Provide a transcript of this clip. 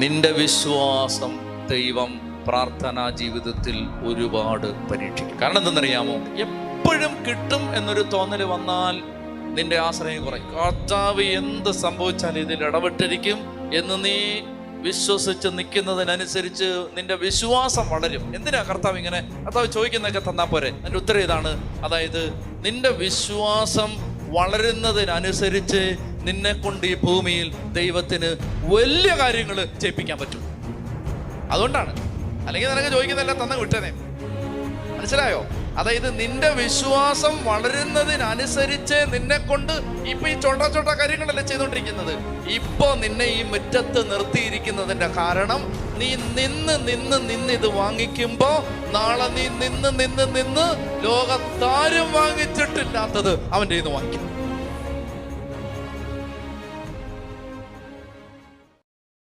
നിന്റെ വിശ്വാസം ദൈവം പ്രാർത്ഥനാ ജീവിതത്തിൽ ഒരുപാട് പരീക്ഷിക്കും. കാരണം എന്തെന്നറിയാമോ? എപ്പോഴും കിട്ടും എന്നൊരു തോന്നൽ വന്നാൽ നിന്റെ ആശ്രയം കുറയും. കർത്താവ് എന്ത് സംഭവിച്ചാൽ ഇതിൽ ഇടപെട്ടിരിക്കും എന്ന് നീ വിശ്വസിച്ച് നിൽക്കുന്നതിനനുസരിച്ച് നിന്റെ വിശ്വാസം വളരും. എന്തിനാ കർത്താവ് ഇങ്ങനെ? കർത്താവ് ചോദിക്കുന്നതൊക്കെ തന്നാൽ പോരെ? അതിൻ്റെ ഉത്തരം ഇതാണ്. അതായത് നിന്റെ വിശ്വാസം വളരുന്നതിനനുസരിച്ച് നിന്നെ കൊണ്ട് ഈ ഭൂമിയിൽ ദൈവത്തിന് വലിയ കാര്യങ്ങൾ ചെയ്യിപ്പിക്കാൻ പറ്റും. അതുകൊണ്ടാണ്. അല്ലെങ്കിൽ നിനക്ക് ചോദിക്കുന്നില്ല, തന്ന വിട്ടനെ. മനസ്സിലായോ? അതായത് നിന്റെ വിശ്വാസം വളരുന്നതിനനുസരിച്ച് നിന്നെ കൊണ്ട് ഇപ്പൊ ഈ ചോട്ട കാര്യങ്ങളല്ലേ ചെയ്തോണ്ടിരിക്കുന്നത്. ഇപ്പൊ നിന്നെ ഈ മുറ്റത്ത് നിർത്തിയിരിക്കുന്നതിന്റെ കാരണം നീ നിന്ന് ഇത് വാങ്ങിക്കുമ്പോ നാളെ നീ നിന്ന് ലോകത്താരും വാങ്ങിച്ചിട്ടില്ലാത്തത് അവൻ്റെ നിന്ന് വാങ്ങിക്കും.